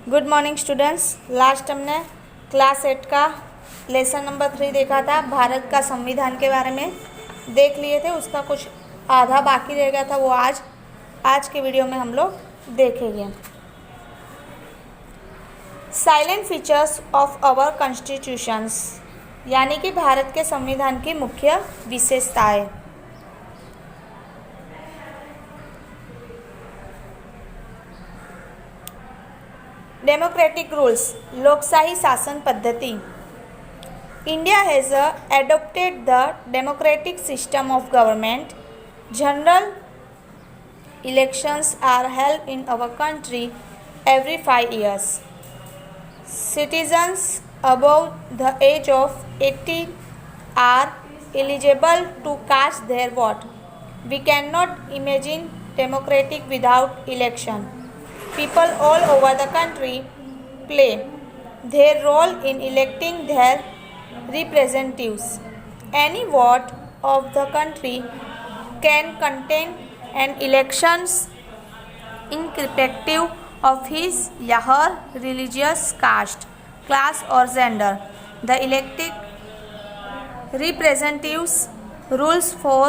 Good morning students. Last हमने class 8 का lesson number 3 देखा था, भारत का संविधान के बारे में देख लिए थे। उसका कुछ आधा बाकी रह गया था, वो आज के वीडियो में हम लोग देखेंगे। Salient features of our constitutions, यानी कि भारत के संविधान की मुख्य विशेषताएं। डेमोक्रेटिक रूल्स, लोकशाही शासन पद्धति। India has adopted the democratic system of government. General elections are held in our country every 5 years. Citizens above the age of 18 are eligible to cast their vote. We cannot imagine democratic without election. People all over the country play their role in electing their representatives. Any vote of the country can contain an elections irrespective of his or her religious caste, class or gender. The elected representatives rules for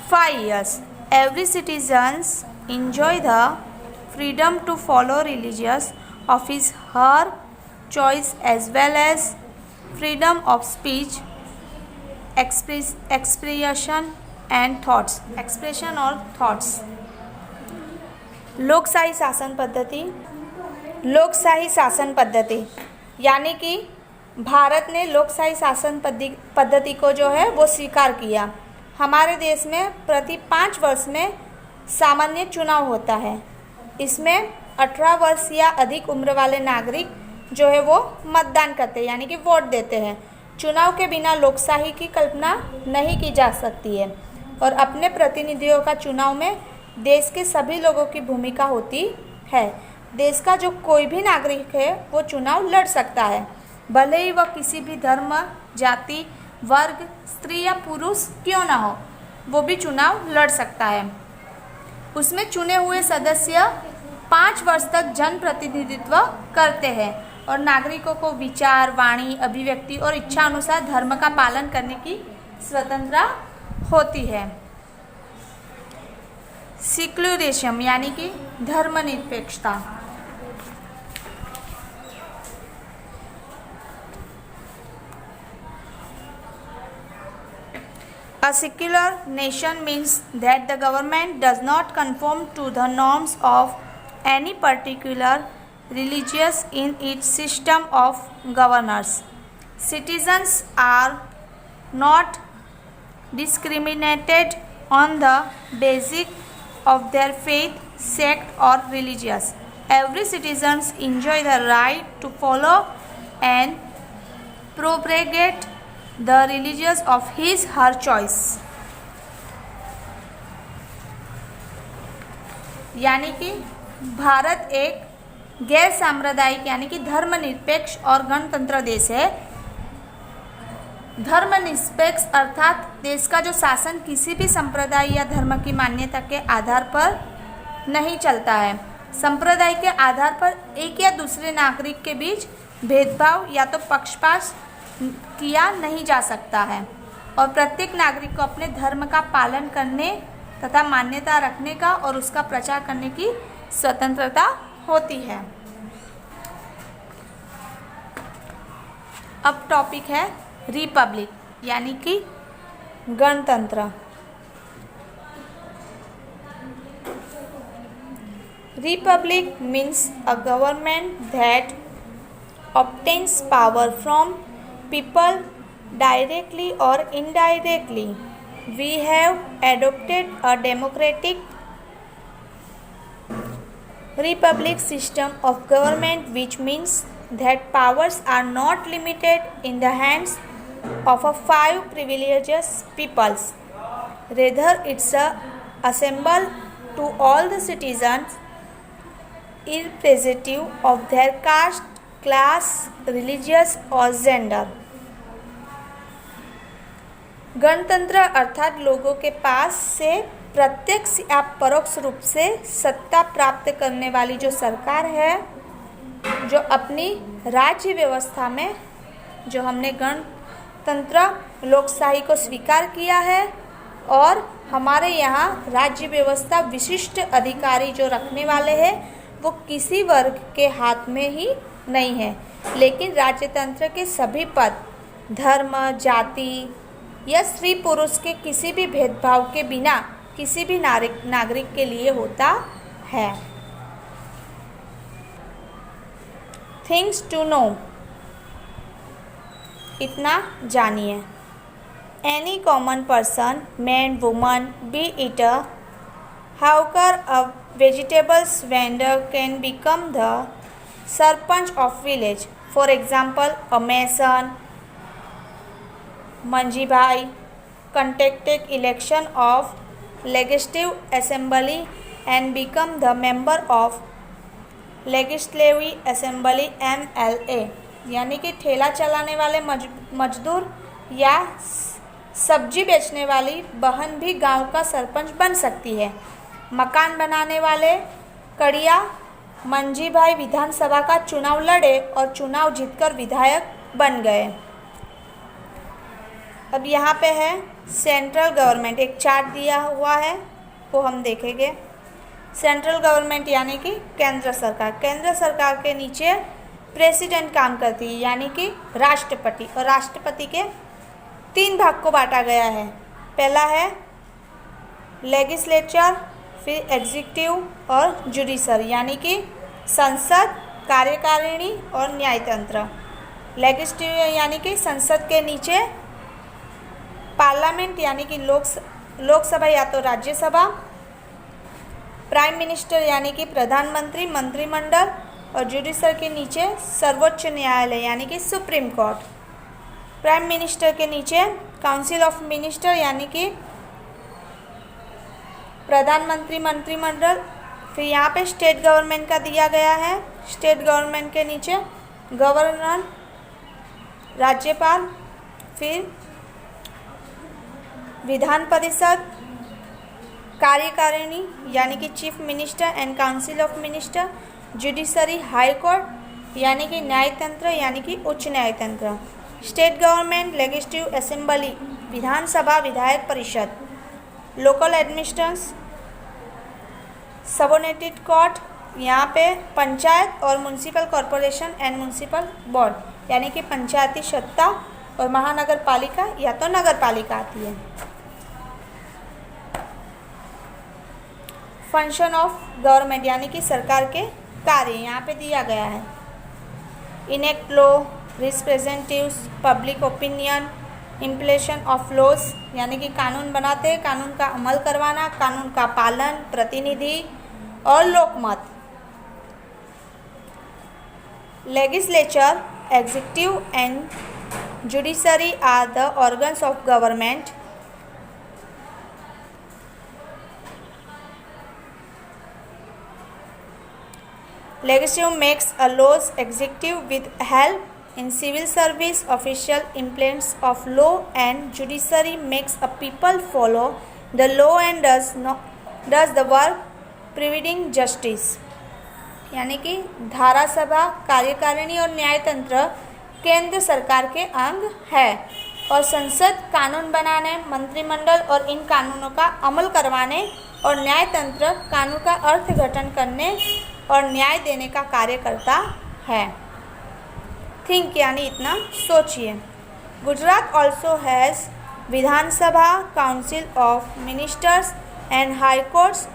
5 years. Every citizen enjoy the freedom to follow religious of his her choice as well as freedom of speech, expression and thoughts, expression और thoughts। लोकशाही शासन पद्धति। लोकशाही शासन पद्धति यानी कि भारत ने लोकशाही शासन पद्धति को जो है वो स्वीकार किया। हमारे देश में प्रति 5 वर्ष में सामान्य चुनाव होता है। इसमें 18 वर्ष या अधिक उम्र वाले नागरिक जो है वो मतदान करते हैं, यानी कि वोट देते हैं। चुनाव के बिना लोकशाही की कल्पना नहीं की जा सकती है और अपने प्रतिनिधियों का चुनाव में देश के सभी लोगों की भूमिका होती है। देश का जो कोई भी नागरिक है वो चुनाव लड़ सकता है, भले ही वह किसी भी धर्म, जाति, वर्ग, स्त्री या पुरुष क्यों ना हो, वो भी चुनाव लड़ सकता है। उसमें चुने हुए सदस्य 5 वर्ष तक जनप्रतिनिधित्व करते हैं और नागरिकों को विचार, वाणी, अभिव्यक्ति और इच्छा अनुसार धर्म का पालन करने की स्वतंत्रता होती है। सेक्युलरिज्म यानी कि धर्मनिरपेक्षता। A secular nation means that the government does not conform to the norms of any particular religion in its system of governance. Citizens are not discriminated on the basis of their faith, sect or religion. Every citizen enjoy the right to follow and propagate the religion of his her choice. यानी कि भारत एक गैर सांप्रदायिक यानी कि धर्मनिरपेक्ष और गणतंत्र देश है। धर्मनिरपेक्ष अर्थात देश का जो शासन किसी भी संप्रदाय या धर्म की मान्यता के आधार पर नहीं चलता है। संप्रदाय के आधार पर एक या दूसरे नागरिक के बीच भेदभाव या तो पक्षपात किया नहीं जा सकता है और प्रत्येक नागरिक को अपने धर्म का पालन करने तथा मान्यता रखने का और उसका प्रचार करने की स्वतंत्रता होती है। अब टॉपिक है रिपब्लिक यानी कि गणतंत्र। Republic means a government that obtains power from people directly or indirectly. We have adopted a democratic republic system of government, which means that powers are not limited in the hands of a 5 privileged peoples. Rather, it's assembled to all the citizens irrespective of their caste, class, religious और gender. गणतंत्र अर्थात लोगों के पास से प्रत्यक्ष या परोक्ष रूप से सत्ता प्राप्त करने वाली जो सरकार है जो अपनी राज्य व्यवस्था में जो हमने गणतंत्र लोकशाही को स्वीकार किया है और हमारे यहाँ राज्य व्यवस्था विशिष्ट अधिकारी जो रखने वाले हैं वो किसी वर्ग के हाथ में ही नहीं है, लेकिन राज्यतंत्र के सभी पद धर्म, जाति या स्त्री पुरुष के किसी भी भेदभाव के बिना किसी भी नागरिक के लिए होता है। थिंग्स टू नो, इतना जानिए। Any common person, man, woman, B it a hawker, a vegetables vendor can become the sarpanch of village. For example, a mason, Manji Bhai, contested election of legislative assembly and become the member of legislative assembly MLA। यानी कि ठेला चलाने वाले मजदूर या सब्जी बेचने वाली बहन भी गांव का सरपंच बन सकती है। मकान बनाने वाले कड़िया मंजी भाई विधानसभा का चुनाव लड़े और चुनाव जीतकर विधायक बन गए। अब यहाँ पे है सेंट्रल गवर्नमेंट, एक चार्ट दिया हुआ है वो हम देखेंगे। सेंट्रल गवर्नमेंट यानी कि केंद्र सरकार। केंद्र सरकार के नीचे प्रेसिडेंट काम करती है यानी कि राष्ट्रपति, और राष्ट्रपति के 3 भाग को बांटा गया है। पहला है लेजिस्लेचर, फिर एग्जीक्यूटिव और जुडिशरी यानी कि संसद, कार्यकारिणी और न्यायतंत्र। लेजिस्लेटिव यानी कि संसद के नीचे पार्लियामेंट यानी कि लोकसभा या तो राज्यसभा, प्राइम मिनिस्टर यानी कि प्रधानमंत्री, मंत्रिमंडल, और जुडिशरी के नीचे सर्वोच्च न्यायालय यानी कि सुप्रीम कोर्ट। प्राइम मिनिस्टर के नीचे काउंसिल ऑफ मिनिस्टर यानी कि प्रधानमंत्री, मंत्रिमंडल। फिर यहाँ पे स्टेट गवर्नमेंट का दिया गया है। स्टेट गवर्नमेंट के नीचे गवर्नर, राज्यपाल, फिर विधान परिषद, कार्यकारिणी यानी कि chief minister and council of minister, judiciary, high court यानी कि न्यायतंत्र यानी कि उच्च न्यायतंत्र। स्टेट गवर्नमेंट, लेजिस्लेटिव असेंबली विधानसभा, विधायक परिषद, लोकल एडमिनिस्ट्रेशन, सबोर्डिनेटेड कोर्ट यहाँ पे पंचायत और municipal corporation and municipal board यानी कि पंचायती सत्ता और महानगर पालिका या तो नगर पालिका आती है। फंक्शन ऑफ गवर्नमेंट यानी कि सरकार के कार्य यहाँ पे दिया गया है। Enact law, representatives, public opinion, implementation of laws यानी कि कानून बनाते, कानून का अमल करवाना, कानून का पालन, प्रतिनिधि और लोकमत। Legislature, executive and judiciary are the organs of government. Legislative makes a laws, executive with help in civil service, official implements of law, and judiciary makes a people follow the law and does the work providing justice। यानी कि धारा सभा, कार्यकारिणी और न्यायतंत्र केंद्र सरकार के अंग है और संसद कानून बनाने, मंत्रिमंडल और इन कानूनों का अमल करवाने और न्यायतंत्र कानून का अर्थघटन करने और न्याय देने का कार्य करता है। थिंक यानी इतना सोचिए। Gujarat also has Vidhan Sabha, council of ministers and high courts.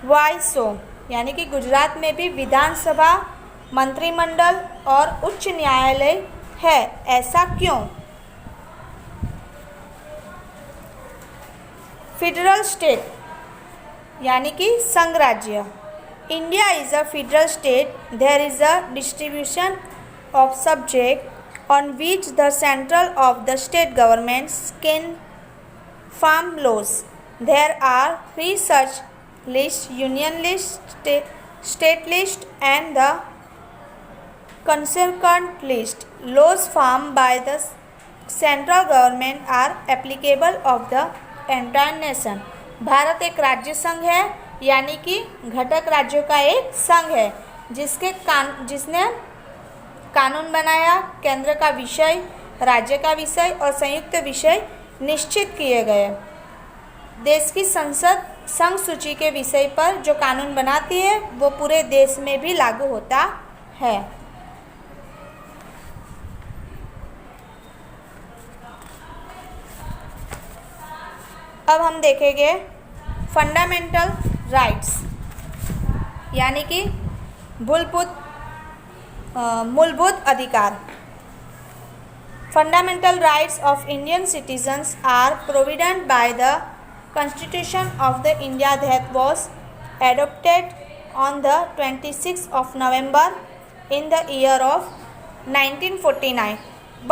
Why so यानी कि गुजरात में भी विधानसभा, मंत्रिमंडल और उच्च न्यायालय है, ऐसा क्यों? फेडरल स्टेट यानी कि संघ राज्य। India is a federal state. There is a distribution of subject on which the central of the state governments can form laws. There are 3 such lists: union list, state list, and the concurrent list. Laws formed by the central government are applicable of the entire nation. Bharat एक राज्य संघ है यानी कि घटक राज्यों का एक संघ है जिसने कानून बनाया, केंद्र का विषय, राज्य का विषय और संयुक्त विषय निश्चित किए गए। देश की संसद संघ सूची के विषय पर जो कानून बनाती है वो पूरे देश में भी लागू होता है। अब हम देखेंगे फंडामेंटल राइट्स यानी कि मूलभूत अधिकार। Fundamental rights of Indian citizens are provident by the Constitution of the India that was adopted on the 26th of November in the year of 1949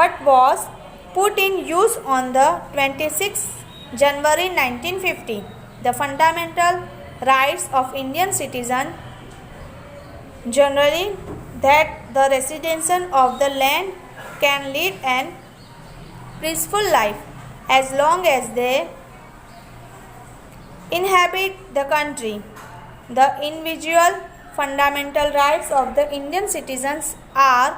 but was put in use on the 26th January 1950. The fundamental rights of Indian citizen generally that the residents of the land can lead an peaceful life as long as they inhabit the country. The individual fundamental rights of the Indian citizens are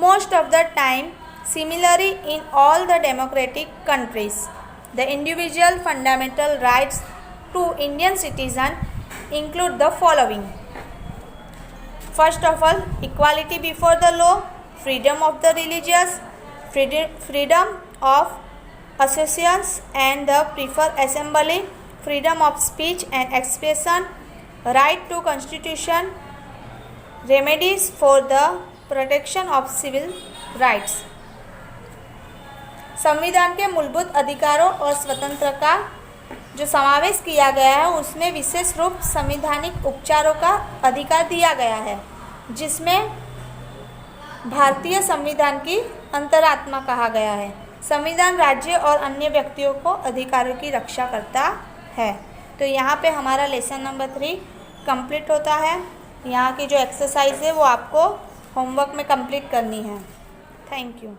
most of the time similar in all the democratic countries. The individual fundamental rights to Indian citizens include the following. First of all, equality before the law, freedom of the religious, freedom of associations and the prefer assembly, freedom of speech and expression, right to constitution, remedies for the protection of civil rights. संविधान के मूलभूत अधिकारों और स्वतंत्रता का जो समावेश किया गया है उसमें विशेष रूप संवैधानिक उपचारों का अधिकार दिया गया है, जिसमें भारतीय संविधान की अंतरात्मा कहा गया है। संविधान राज्य और अन्य व्यक्तियों को अधिकारों की रक्षा करता है। तो यहाँ पे हमारा लेसन नंबर 3 कंप्लीट होता है। यहाँ की जो एक्सरसाइज है वो आपको होमवर्क में कंप्लीट करनी है। Thank you.